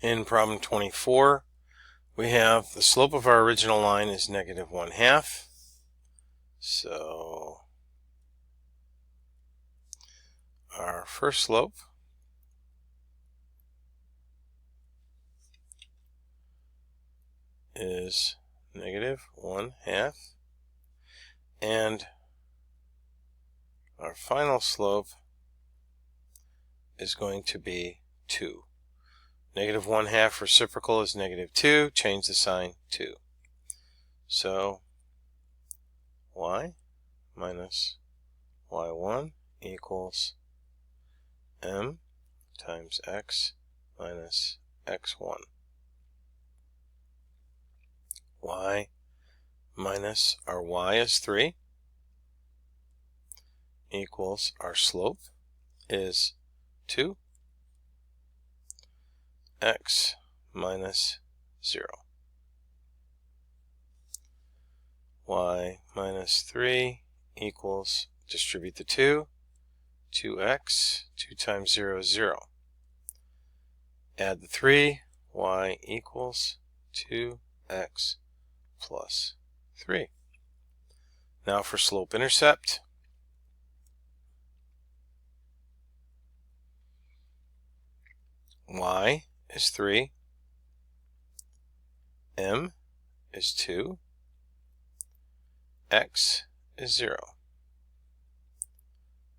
In problem 24, we have the slope of our original line is -1/2. So our first slope is -1/2, and our final slope is going to be 2. -1/2 reciprocal is -2. Change the sign 2. So y minus y1 equals m times x minus x1. Y minus our y is 3 equals our slope is 2, x minus 0. Y minus 3 equals, distribute the 2, 2x, 2 times 0 is 0. Add the 3, y equals 2x plus 3. Now for slope-intercept. Y is 3, m is 2, x is 0,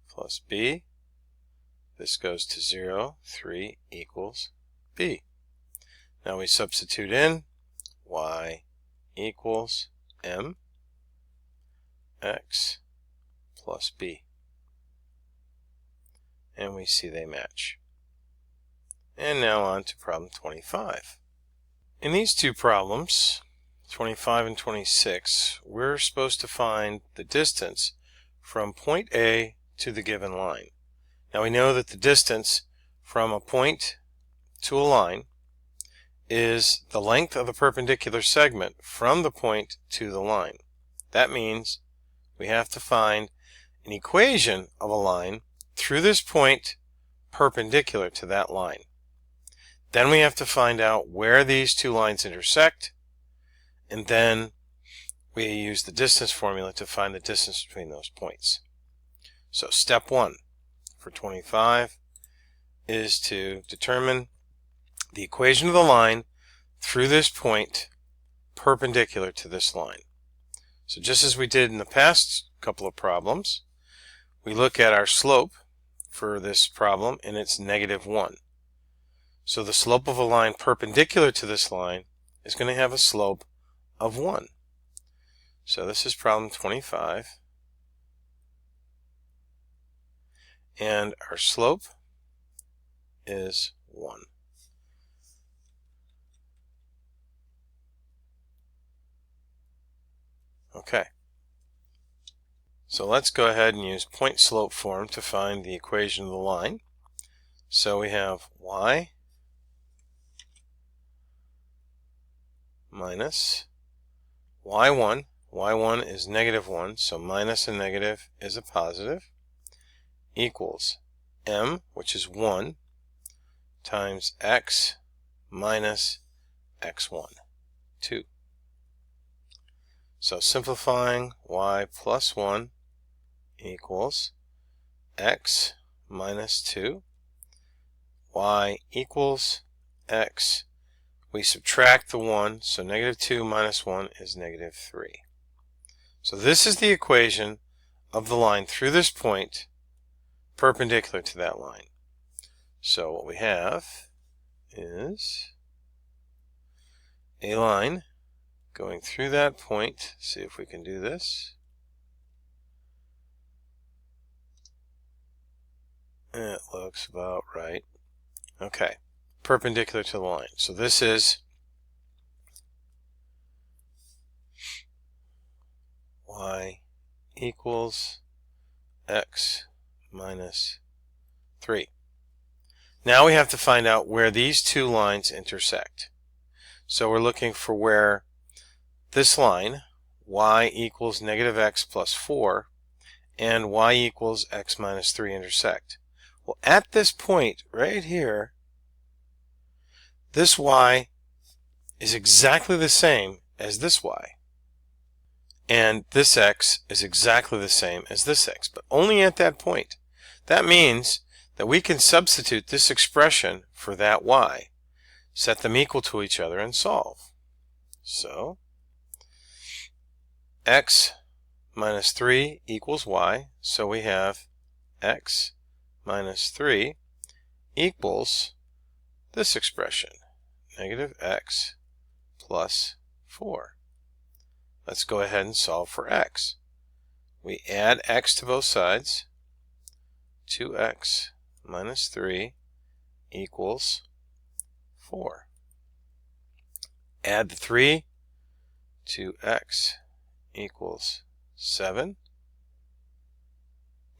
plus b, this goes to 0, 3 equals b. Now we substitute in y equals m x plus b, and we see they match. And now on to problem 25. In these two problems, 25 and 26, we're supposed to find the distance from point A to the given line. Now we know that the distance from a point to a line is the length of the perpendicular segment from the point to the line. That means we have to find an equation of a line through this point perpendicular to that line. Then we have to find out where these two lines intersect, and then we use the distance formula to find the distance between those points. So step 1 for 25 is to determine the equation of the line through this point perpendicular to this line. So just as we did in the past couple of problems, we look at our slope for this problem, and it's -1. So the slope of a line perpendicular to this line is going to have a slope of 1. So this is problem 25. And our slope is 1. Okay. So let's go ahead and use point-slope form to find the equation of the line. So we have y minus y1. y1 is -1, so minus a negative is a positive, equals m, which is 1, times x minus x1, 2. So simplifying, y plus 1 equals x minus 2, y equals x. We subtract the 1, so -2 minus 1 is -3. So this is the equation of the line through this point perpendicular to that line. So what we have is a line going through that point. See if we can do this. It looks about right. Okay, perpendicular to the line. So this is y equals x minus 3. Now we have to find out where these two lines intersect. So we're looking for where this line, y equals -x plus 4, and y equals x minus 3 intersect. Well, at this point right here, this y is exactly the same as this y. And this x is exactly the same as this x, but only at that point. That means that we can substitute this expression for that y, set them equal to each other, and solve. So, x minus 3 equals y, so we have x minus 3 equals this expression, negative x plus 4. Let's go ahead and solve for x. We add x to both sides. 2x minus 3 equals 4. Add the 3. 2x equals 7.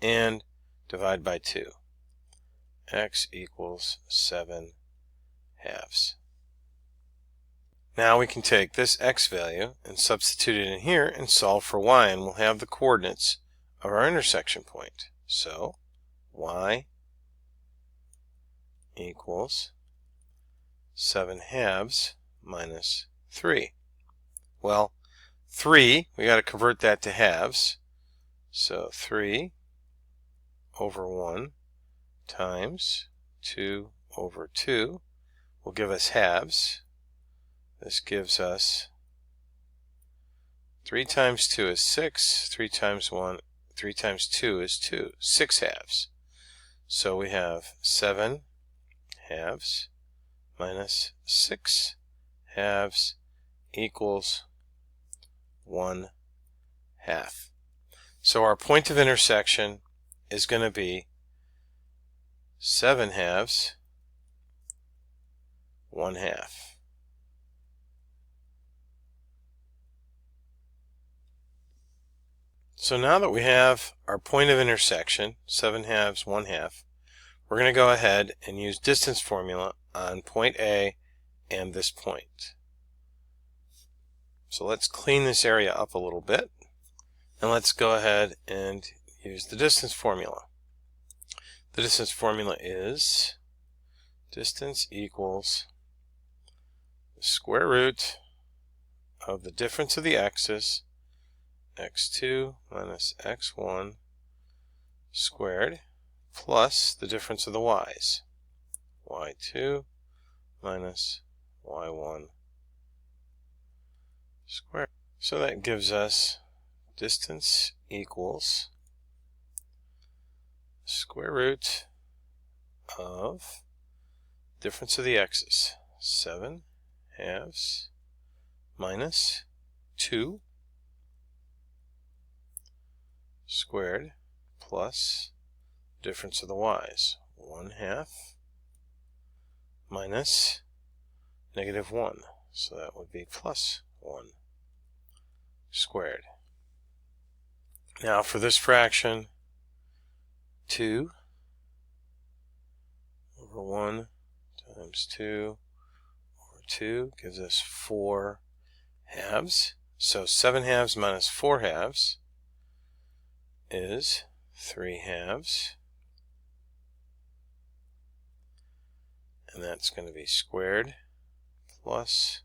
And divide by 2. X equals 7 halves. Now we can take this x value and substitute it in here and solve for y, and we'll have the coordinates of our intersection point. So y equals 7 halves minus 3. Well, 3, we got to convert that to halves. So 3 over 1 times 2 over 2 will give us halves. This gives us 3 times 2 is 6, 3 times 2 is 2, 6 halves. So we have 7 halves minus 6 halves equals 1 half. So our point of intersection is going to be 7 halves, 1 half. So now that we have our point of intersection, 7 halves, 1 half, we're going to go ahead and use distance formula on point A and this point. So let's clean this area up a little bit, and let's go ahead and use the distance formula. The distance formula is distance equals the square root of the difference of the x's, x2 minus x1 squared, plus the difference of the y's, y2 minus y1 squared. So that gives us distance equals square root of difference of the x's, 7 halves minus 2 squared plus difference of the y's, 1 half minus negative 1. So that would be plus 1 squared. Now for this fraction, 2 over 1 times 2 over 2 gives us 4 halves. So 7 halves minus 4 halves is 3 halves. And that's going to be squared plus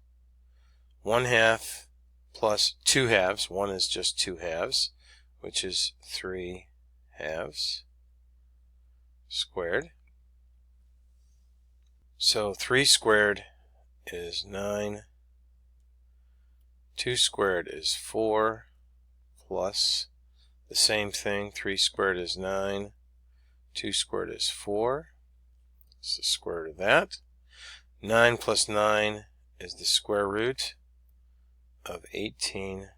1 half plus 2 halves. 1 is just 2 halves, which is 3 halves squared. So 3 squared is 9. 2 squared is 4 plus the same thing. 3 squared is 9. 2 squared is 4. It's the square root of that. 9 plus 9 is the square root of 18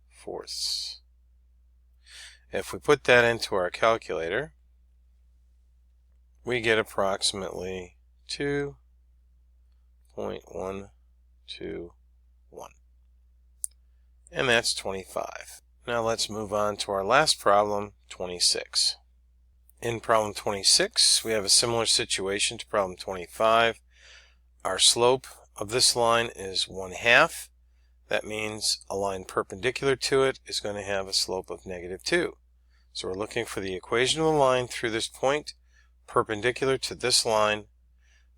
fourths. If we put that into our calculator, we get approximately 2.121. And that's 25. Now let's move on to our last problem, 26. In problem 26, we have a similar situation to problem 25. Our slope of this line is 1 half. That means a line perpendicular to it is going to have a slope of negative 2. So we're looking for the equation of the line through this point perpendicular to this line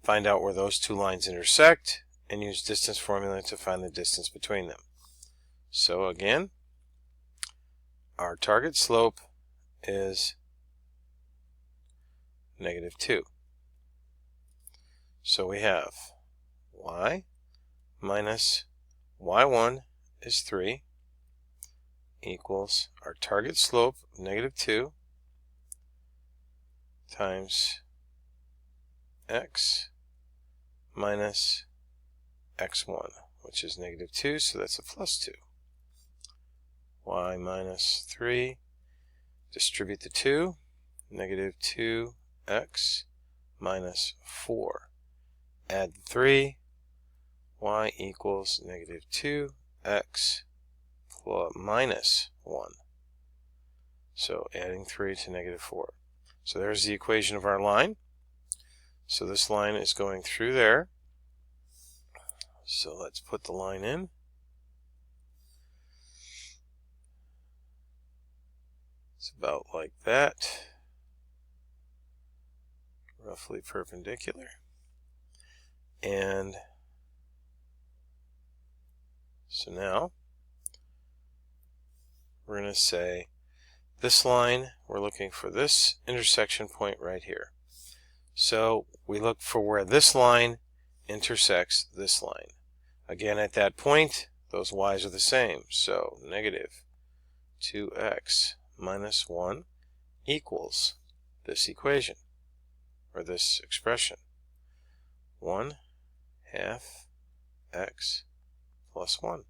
find out where those two lines intersect, and use distance formula to find the distance between them. So again, our target slope is -2. So we have y minus y1 is 3 equals our target slope of -2 times x minus x1, which is -2, so that's a +2. Y minus 3, distribute the 2, -2x minus 4. Add the 3, y equals -2x minus 1. So adding 3 to -4. So there's the equation of our line. So this line is going through there. So let's put the line in. It's about like that, roughly perpendicular. And so now we're going to say this line, we're looking for this intersection point right here. So we look for where this line intersects this line. Again, at that point, those y's are the same. So -2x minus 1 equals this equation, or this expression, 1/2 x plus 1.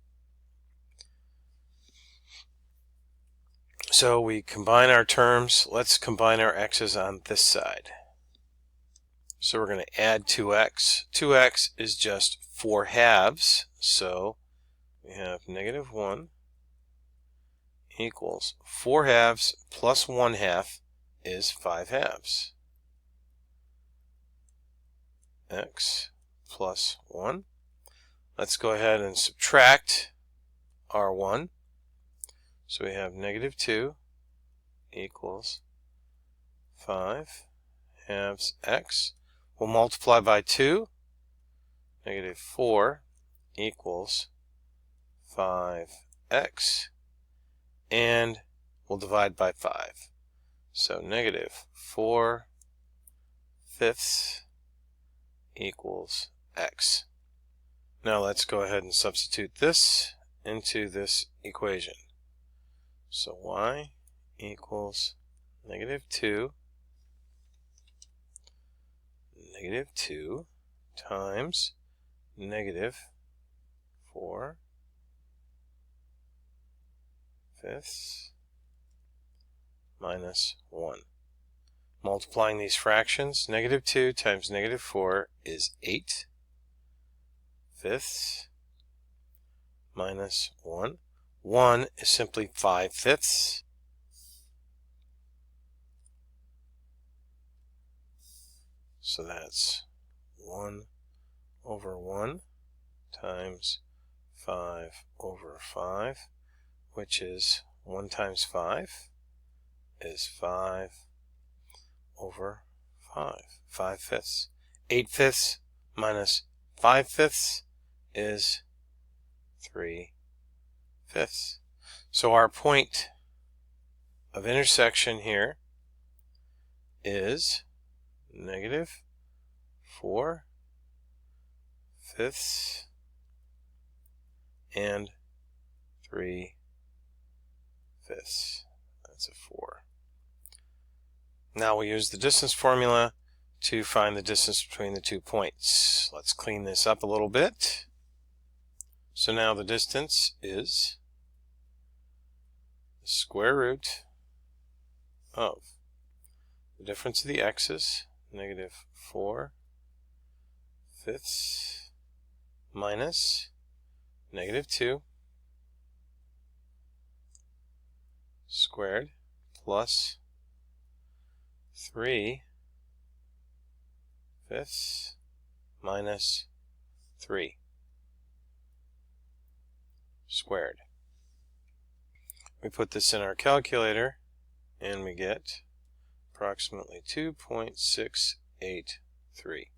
So we combine our terms. Let's combine our x's on this side. So we're going to add 2x. 2x is just 4 halves, so we have -1 equals 4 halves plus 1/2 is 5 halves. X plus 1. Let's go ahead and subtract our 1. So we have -2 equals 5 halves x. We'll multiply by 2. -4 equals 5x. And we'll divide by 5. So -4/5 equals x. Now let's go ahead and substitute this into this equation. So y equals -2 times -4/5 minus 1. Multiplying these fractions, -2 times -4 is 8/5 minus 1. 1 is simply 5/5. So that's 1/1 times 5/5, which is 1 times 5 is 5/5. 5/5. 8/5 minus 5/5 is 3/5. So our point of intersection here is -4/5 and 3/5. That's a 4. Now we use the distance formula to find the distance between the 2 points. Let's clean this up a little bit. So now the distance is the square root of the difference of the x's, -4/5 minus -2 squared plus 3/5 minus 3 squared. We put this in our calculator and we get approximately 2.683.